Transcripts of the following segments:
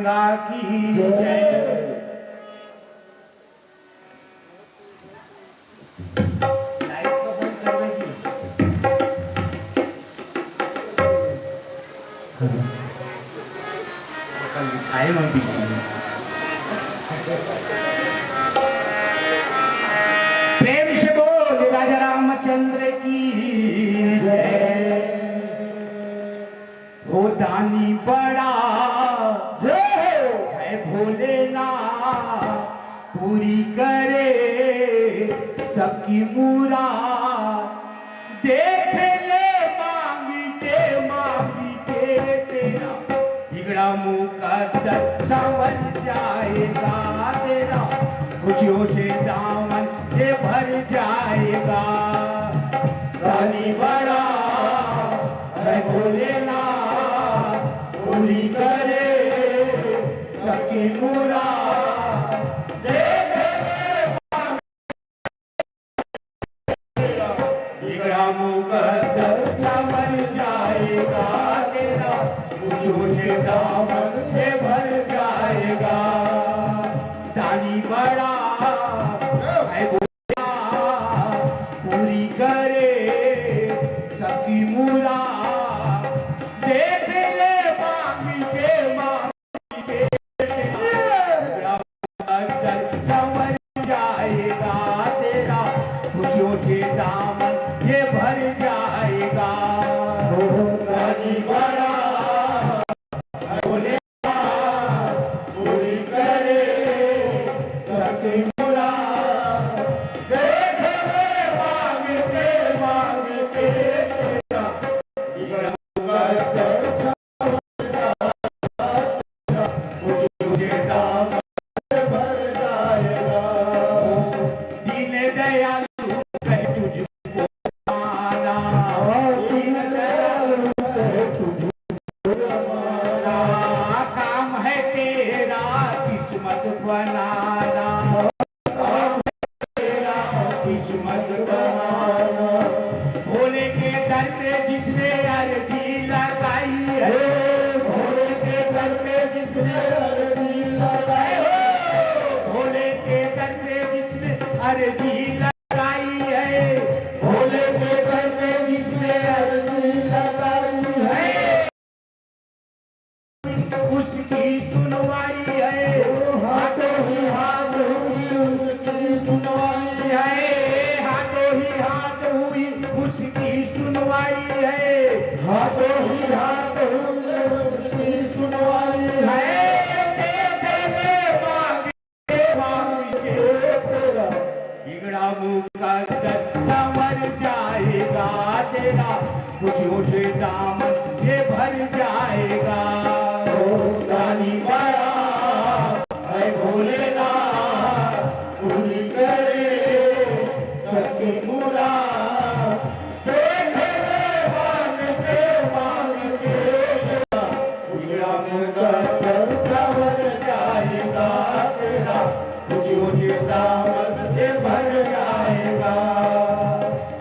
गंगा की जय। लाइट को बंद कर दीजिए। कल दिखाए मैं भी प्रेम से बोल राजा रामचंद्र की जय। हो दानी बड़ा जय है भोलेनाथ, पूरी करे सबकी मुराद। देख ले मांगी के तेरा बिगड़ा मुकद्दर संवर जाएगा तेरा। खुशियों से दामन ये भर जाएगा। रानी बड़ा है भोलेनाथ, पूरी करे सबकी मुराद। देख बिगड़ा मुकद्दर संवर जाएगा तेरा। खुशियों से दामन ये भर जाएगा। दानी बड़ा है भोलेनाथ, पूरी करे सबकी मुराद। देख ले मांगी के बिगड़ा मुकद्दर संवर जाएगा तेरा। खुशियों के दामन ये भर जाएगा। दानी बड़ा है भोलेनाथ, पूरी करे सबकी मुराद। देख ले मांग के तेरा बिगड़ा मुकद्दर संवर जाएगा। खुशियों के दामन भर जाएगा। दीन दयालु कहे तुझको माना, दीन दयालु कहे तुझको माना। काम है तेरा किस्मत बनाना, काम है तेरा किस्मत बनाना। भोले के दर पे जिसने अर्जी लगाई है, भोले के दर पे जिसने अर्जी लगाई है, भोले के दर पे जिसने अर्जी लगाई है, भोले के दर पे जिसने अर्जी लगाई है, उसकी सुनवाई है। हाथों ही हाथ हुई उसकी सुनवाई है। हाथों ही हाथ हुई उसकी सुनवाई है। हाथों ही हाथ हुई उसकी सुनवाई है। बिगड़ा मुकद्दर संवर जाएगा तेरा। खुशियों से दामन ये भर जाएगा। रानी बड़ा है भोलेनाथ, पूरी करे सबकी मुराद। देख ले मांग के बिगड़ा मुकद्दर संवर जाएगा तेरा। खुशियों से दामन से भर जाएगा।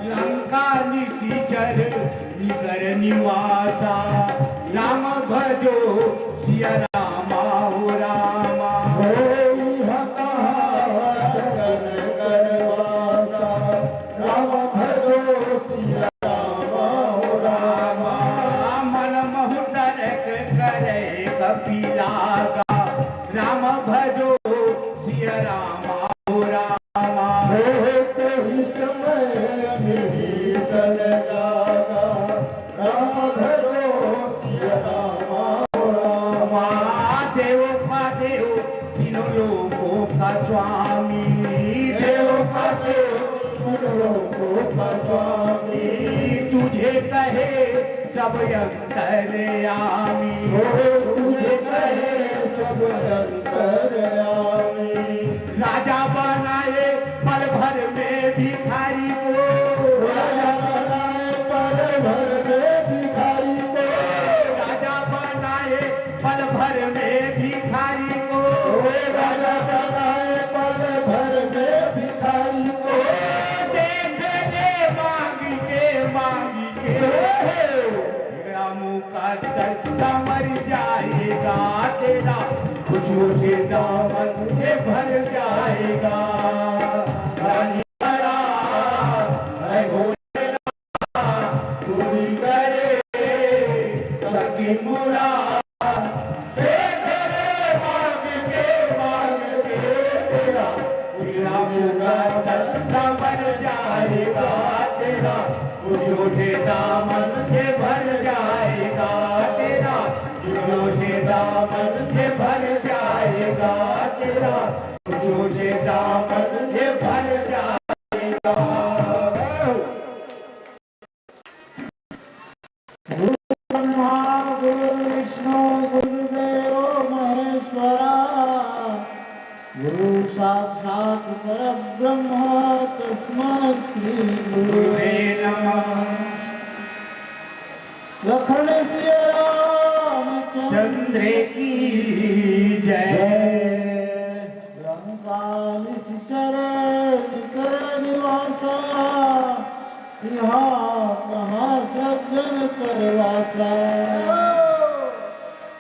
लंका निशाचर निकर निवासा, राम भजो सिया रामा हो रामा। राम भजो सिया रामा हो रामा। मन महु तरक करे कपिला का, राम भजो सिया रामा हो रामा। कोई समय नहीं चलेगा, राम भजो सिया रामा हो रामा। देवों का देव तीनों लोगों का स्वामी, देवों का देव तीनों लोगों का स्वामी। तुझे कहे सब अंतर्यामी, तुझे कहे सब अंतर्यामी। राजा बनाए पल भर में भिखारी को, राजा बनाए पल भर में भिखारी को। राजा बनाए पल भर में भिखारी को, राजा बनाए पल भर में भिखारी को। देख ले मांगी के बिगड़ा मुकद्दर संवर जाएगा तेरा। खुशियों से दामन ये भर जाएगा। धनी भरा है भोलेनाथ पूरी करे सबकी मुराद। तेरे मांग के तेरा तेरा मुर्गा धंधा बन जाएगा तेरा। खुशियों से दामन ये भर जाएगा तेरा। खुशियों से दामन ये भर जाएगा तेरा। खुशियों से दामन ये भर जाएगा। गुरु ब्रह्मा गुरु विष्णु गुरुदेव महेश्वरा गुरु साक्षात् परब्रह्म तस्मै श्री गुरुवे नमः। लखन सिया रामचंद्र चंद्र की जय। लंका निश्चर कर निवासा यहाँ कहाँ सज्जन करवासा।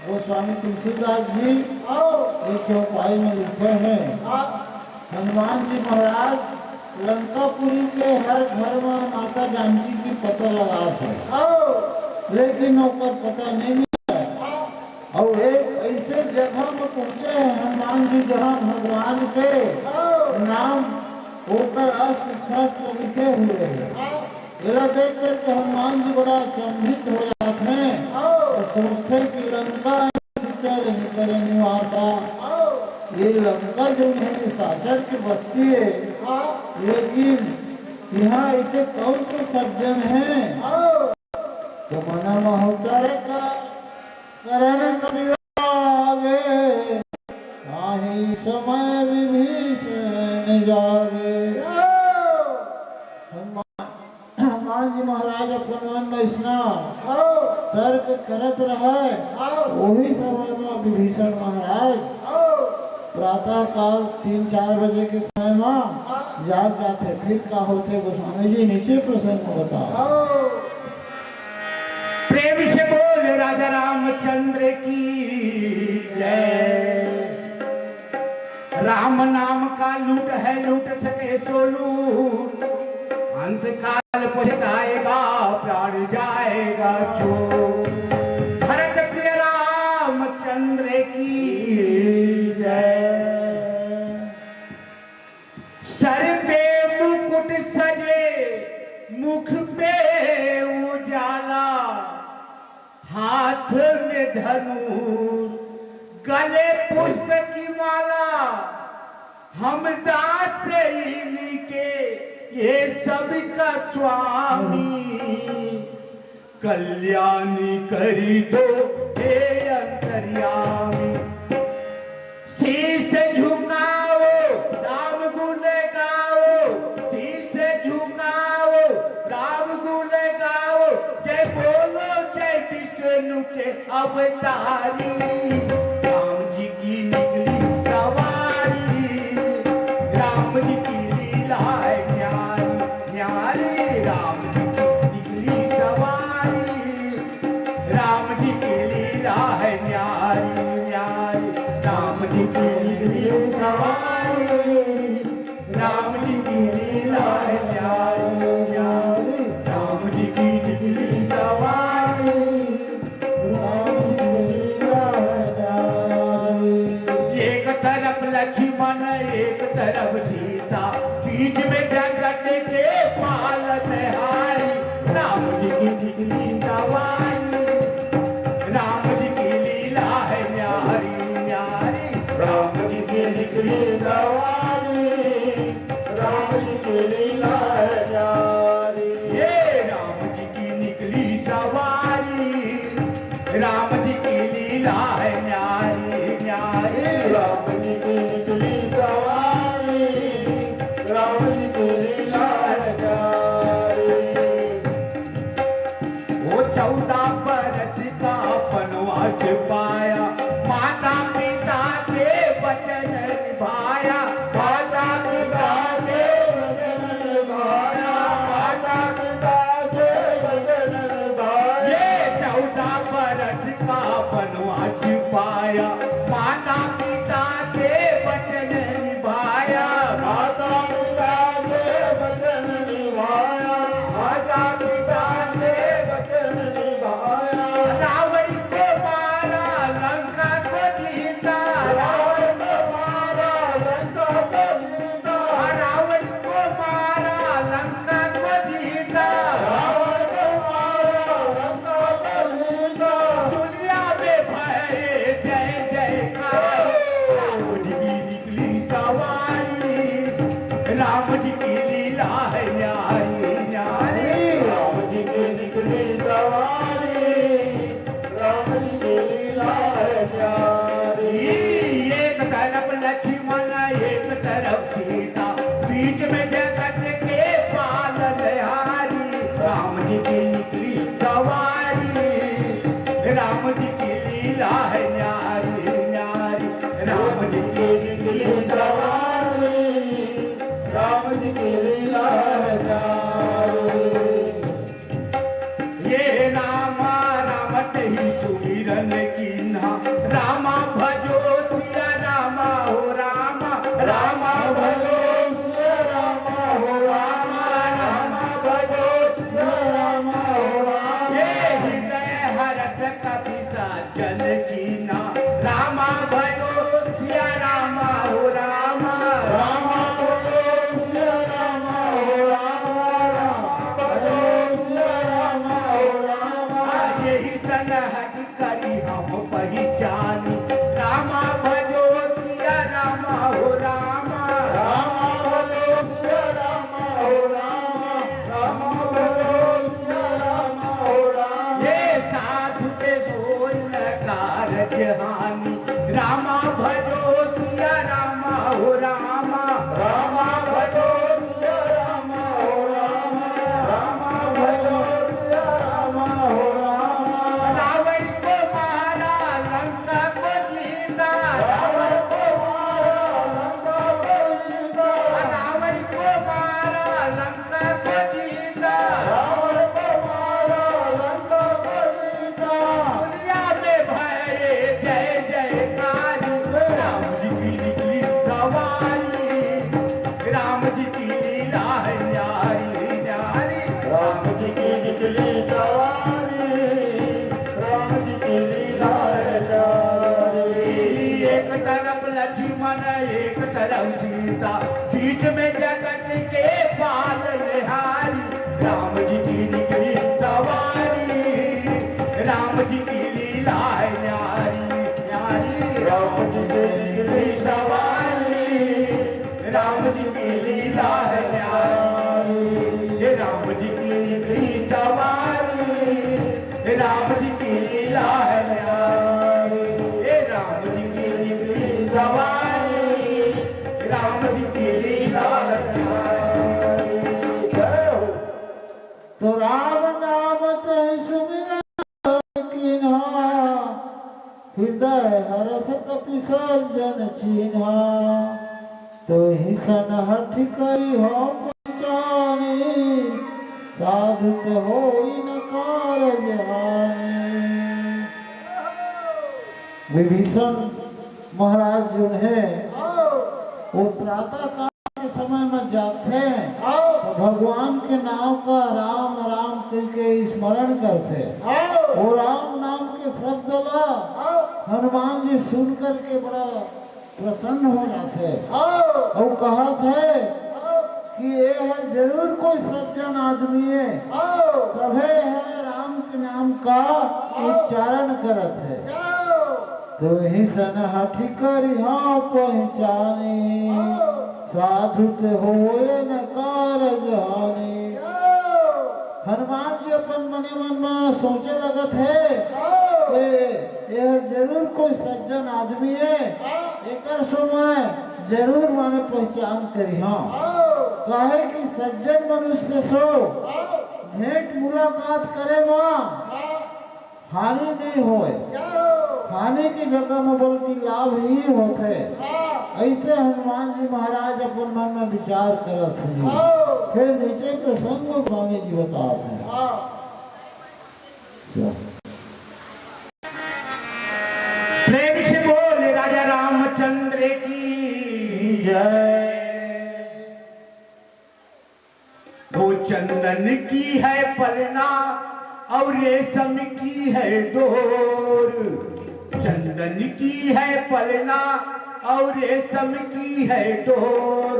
वो स्वामी तुलसीदास जी एक चौपाई में लिखे हैं, हनुमान जी महाराज लंकापुरी के हर घर में माता जानकी की पता लगा थे, लेकिन ओकर पता नहीं मिला। और एक ऐसे जगह में पहुंचे हैं हनुमान जी जहाँ भगवान के नाम होकर अस्त्र शस्त्र लिखे हुए हैं। यह देख करके हनुमान जी बड़ा अचंभित हो जाते हैं और सोचते कि लंका करे निवासा, ये लंका जो है साचर की बस्ती है, लेकिन यहाँ ऐसे कौन से सज्जन हैं तो मना महोत्तर का करण करियागे आही समय विभीषण जागे। हनुमान जी महाराज अपन मन में स्नान तर्क करत रहे, वही समय में विभीषण महाराज प्रातः काल 3-4 बजे के समय में जाग जाते। फिर का होते गोस्वामी जी नीचे प्रसंग में बताओ। प्रेम से बोल राजा रामचंद्र की जय। राम नाम का लूट है लूट सके तो लूट, अंत काल पहुंचाएगा प्राण जाएगा चोर। भरत प्रिय रामचंद्र की जय। सर पे मुकुट सजे मुख पे उजाला, हाथ में धनुष गले पुष्प की माला। हम दास इन्हीं के ये सबका स्वामी, कल्याणी करी दो हे अंतर्यामी। शीश झुकाओ राम गुण गाओ, शीश झुकाओ राम गुण गाओ। जय बोलो जय विष्णु के अवतारी, राम जी की निकली सवारी। राम जी की लीला है न्यारी न्यारी, राम जी की निकली सवारी। राम जी की लीला है न्यारी न्यारी, राम जी की निकली सवारी। राम जी की लीला है न्यारी न्यारी, राम जी की निकली सवारी। एक तरफ लक्ष्मण एक तरफ सीता, बीच में जगत के पालन हारी। राम जी की निकली सवारी। राम जी की लीला है न्यारी न्यारी, राम जी की निकली सवारी। राम जी की लीला है न्यारी, ये राम जी की निकली सवारी। राम जी की लीला है न्यारी न्यारी, राम जी की निकली सवारी। राम जी की लीला है न्यारी। वो 14 बरस का वनवास पाया, माता पिता के वचन निभाया। माता पिता के वचन निभाया, माता पिता के वचन निभाया। ये 14 बरस का वनवास पाया, माता लक्ष्मण एक तरफ सीता, बीच में जगत के पालनहारी। राम जी की निकली सवारी, राम जी की लीला है न्यारी न्यारी। राम जी की निकली सवारी, राम जी की लीला है न्यारी। ये रामा रामत ही सुमिरन कीन्हा, रामा भजो सिया रामा हो रामा, रामा भजो सिया रामा हो रामा, रामा भजो सिया रामा हो रामा। ये हृदय हरत कपि सज्जन कीन्हा, रामा भजो सिया रामा हो रामा, रामा भजो सिया रामा हो रामा, रामा भजो सिया रामा हो रामा। यही सनहट करी हम पहचानी, रामा भजो सिया रामा हो रामा, रामा भजो सिया रामा हो रामा, रामा भजो सिया रामा हो रामा। ये साधु के सोई न कारज हानि, रामा भजो सिया रामा हो रामा, रामा भजो सिया रामा हो रामा, रामा भजो सिया रामा हो रामा। रावण को मारा लंका को जीता, रावण को मारा लंका को जीता, रावण को मारा लंका को जीता। रावण को मारा लंका को जीता। दुनिया में भये जय जयकारी, राम जी की निकली सवारी, राम जी की लीला है न्यारी न्यारी। राम जी की निकली सवारी, राम जी की लीला है न्यारी। एक तरफ लक्ष्मण एक तरफ सीता, बीच में जगत के पालनहारी। राम जी की निकली सवारी, राम जी की लीला है न्यारी न्यारी। राम जी की निकली सवारी, राम जी की लीला है न्यारी। ये राम जी की निकली सवारी, राम जी की लीला है न्यारी। ये राम जी की निकली सवारी, राम जी की लीला है न्यारी। जय हो। तो राम नाम ते सुमिरन कीन्हा, हृदय हरस कपि सज्जन चीन्हा। तो ही सनहठ करी हो पहचानी, साधु ते होई न कारज हानि। विभीषण महाराज जो है वो प्रातः काल के समय में जाते हैं तो भगवान के नाम का राम राम करके स्मरण करते। वो राम नाम के शब्द ला हनुमान जी सुन करके बड़ा प्रसन्न हो जाते और कहत है कि ये है जरूर कोई सज्जन आदमी है, तभे है राम के नाम का उच्चारण करत है। तो ही सनहठी करी हाँ पहचानी, साधु ते होए न कारज हानि। हनुमान जी अपन मने मन में सोचे लगत है कि यह जरूर कोई सज्जन आदमी है, एकर समय जरूर माने पहचान करी हाँ। कहे कि सज्जन मनुष्य सो भेंट मुलाकात करे वहाँ हानि नहीं होए, हानि की जगह में बल्कि लाभ ही होते। ऐसे हनुमान जी महाराज अपन मन में विचार करत हैं। फिर नीचे प्रसंग स्वामी जी बताते हैं। प्रेम से बोल राजा रामचंद्र की जय। वो चंदन की है पलना और रेशम की है डोर, चंदन की है पलना और रेशम की है डोर।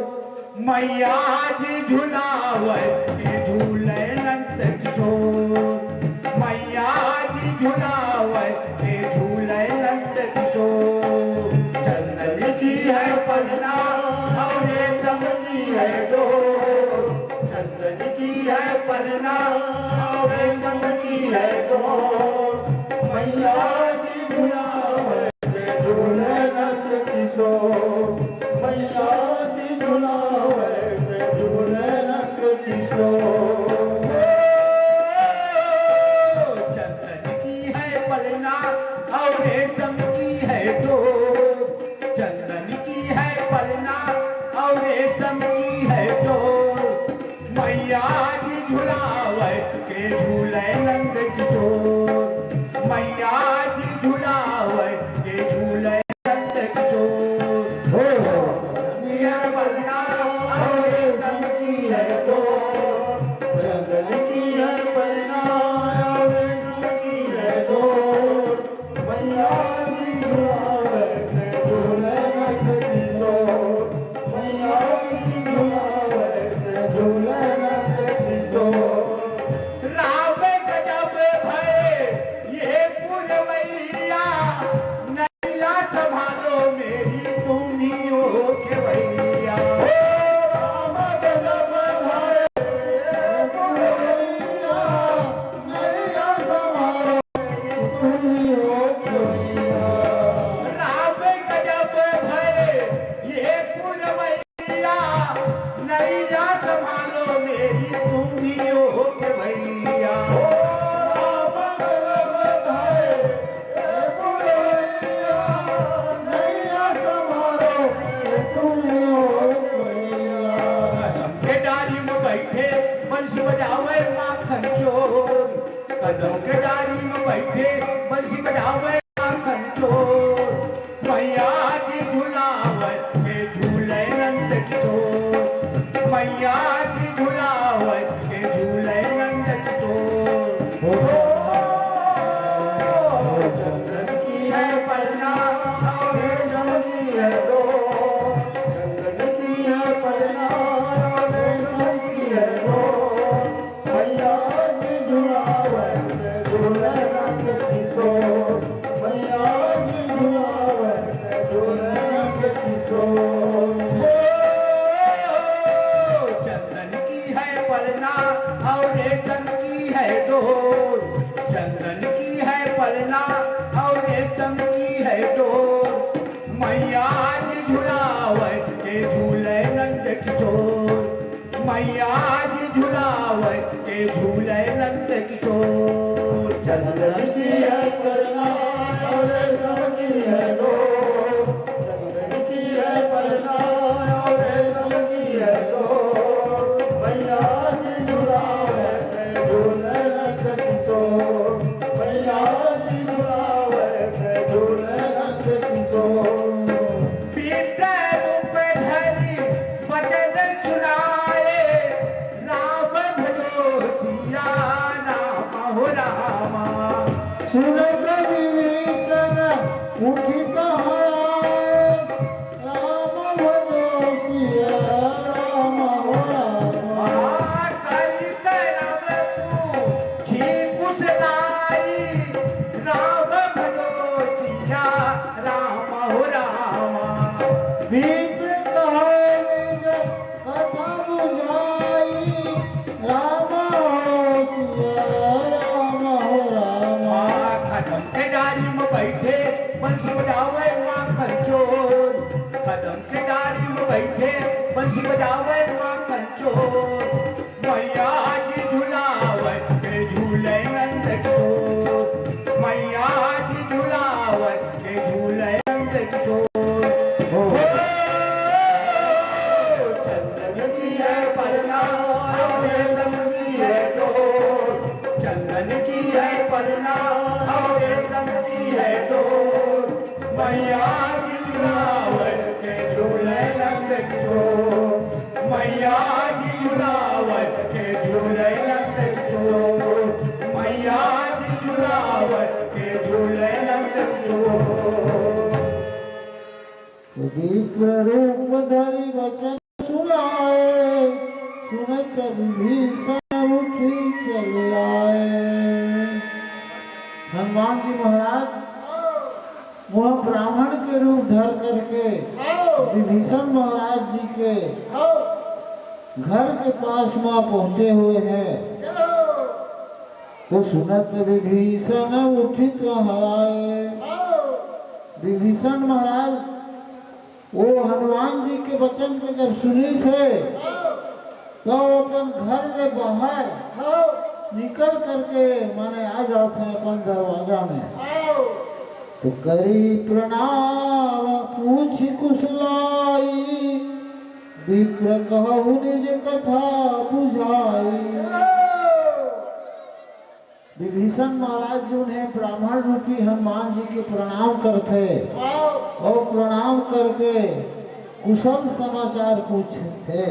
मैया जी झुलावत झूले नंद किशोर, मैया जी झुलावत झूले नंद किशोर। चंदन की है पलना और रेशम की है डोर, चंदन की है पलना और रेशम की है डोर। मैया जी झुलावत झूले नंद किशोर। में बैठे बंसी बजावे माखन चोर मैया जी झुलावे के झूले नंद किशोर मैया जी झुलावे के झूले नंद किशोर चंदन की है पलना और जमनी है दो चंदन की है पलना और जमनी है दो मैया जी झुलावे के झूले नंद किशोर मैया जी झुलावे के झूले नंद किशोर चंदन की है पलना और रेशम की है डोर चंदन की है पलना और रेशम की है डोर मैया जी झुलावे के झूले नंद किशोर मैया जी झुलावे के झूले नंद किशोर चंदन की है पलना और रेशम की है डोर चंदन की है पलना और रेशम की है डोर मैया जी झुलावे के झूले नंद किशोर मैया जी झुलावे के झूले नंद किशोर पीते रूप धरी बचन सुनाए राम भजो सिया राम हो रामा सुनत विभीषण उठित हराए राम भजो सिया राम हो रामा विप्र कहे निज कथा बुझाई राम हो सिया राम हो रामा कदम के डारी में बैठे बंसी बजावे माखन चोर कदम के डारी में बैठे बंसी बजावे माखन चोर मैया जी झुलावे के झूले नंद किशोर मैया जी झुलावे के झूले नंद किशोर चंदन की है पलना और रेशम की है डोर चंदन की है पलना और रेशम की है डोर मैया जी झुलावे के झूले नंद किशोर मैया जी झुलावे के झूले नंद किशोर मैया जी झुलावे के झूले नंद किशोर विप्र रूप धरि वचन सुनाए सुनत विभीषण उठी चले आए। हनुमान जी महाराज वह ब्राह्मण के रूप धर करके विभीषण महाराज जी के घर के पास वहाँ पहुंचे हुए हैं। तो सुनत विभीषण उठित आए। विभीषण महाराज वो हनुमान जी के वचन को जब सुनी से तो अपन घर के बाहर निकल करके माने आ जाते हैं अपन दरवाजा में। तो करी प्रणाम पूछ कुशलाई विप्र कहु निज कथा बुझाई। विभीषण महाराज जी उन्हें ब्राह्मण रूपी हनुमान जी के प्रणाम करते और प्रणाम करके कुशल समाचार पूछते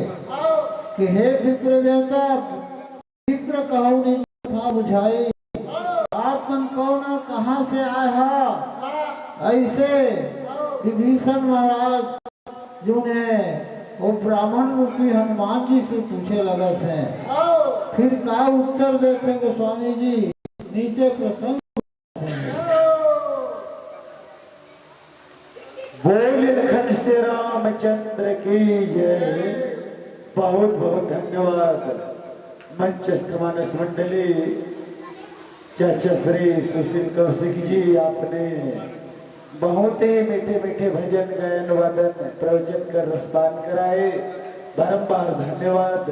कि हे विप्र देवता विप्र कहु निज कथा बुझाई। आप मन कौन कहाँ से आए हा। ऐसे विभीषण महाराज जो ने वो ब्राह्मण रूपी हनुमान जी से पूछे लगे थे। फिर का उत्तर देते गोस्वामी जी नीचे प्रसंग बोल लखन से रामचंद्र की जय। बहुत बहुत धन्यवाद मंचस्थ मानस मंडली चाचा श्री सुशील कौशिक जी। आपने बहुत ही मीठे मीठे भजन गायन वादन प्रवचन कर रसपान कराए। बारंबार धन्यवाद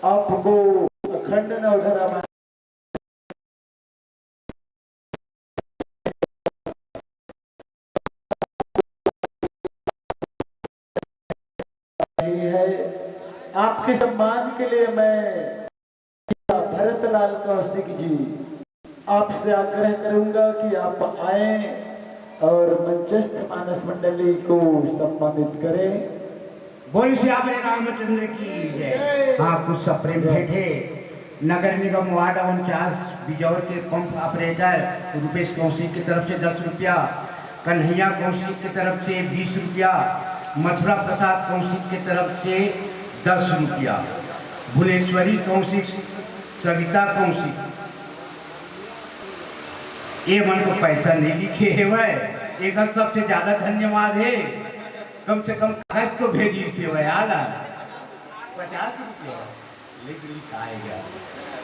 आपको। अखंड नवधरा है। आपके सम्मान के लिए मैं भरतलाल कौशिक जी आपसे आग्रह करूंगा कि आप आए और मंचस्थ मानस मंडली को सम्मानित करें। बोल श्याम रामचंद्र की जय। हाँ, कुछ सप्रेम भेंटे नगर निगम वार्ड 49 बिजौर के पंप ऑपरेटर रुपेश कौशिक की तरफ से 10 रुपया, कन्हैया कौशिक की तरफ से 20 रुपया, मथुरा प्रसाद कौशिक की तरफ से 10 रुपया, भुवनेश्वरी कौशिक, सविता कौशिक, ये मन को पैसा नहीं लिखे है वह एक सबसे ज्यादा धन्यवाद है। कम से कम कागज तो भेजी से वह याद आ 50 रुपया लेकिन लिखाएगा।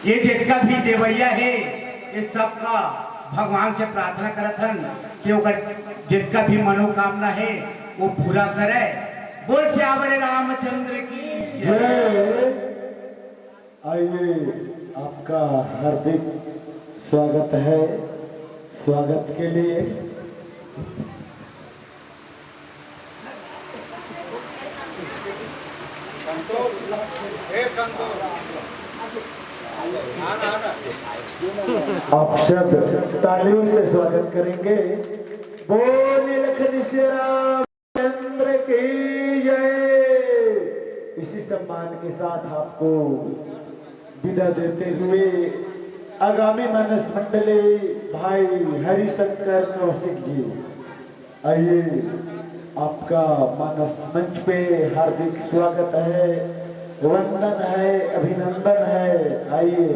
ये जितना भी देवैया है ये सबका भगवान से प्रार्थना करत हन कि ओकर जितना भी मनोकामना है वो पूरा करे। बोल श्याम रामचंद्र की जय। आइए, आपका हार्दिक स्वागत है। स्वागत के लिए आप शब्द तालियों से स्वागत करेंगे। बोल लखन श्री रामचंद्र की जय। इसी सम्मान के साथ आपको विदा देते हुए आगामी मानस मंडली भाई हरिशंकर कौशिक जी, आइए, आपका मानस मंच पे हार्दिक स्वागत है, वंदन है, अभिनंदन है। आइए।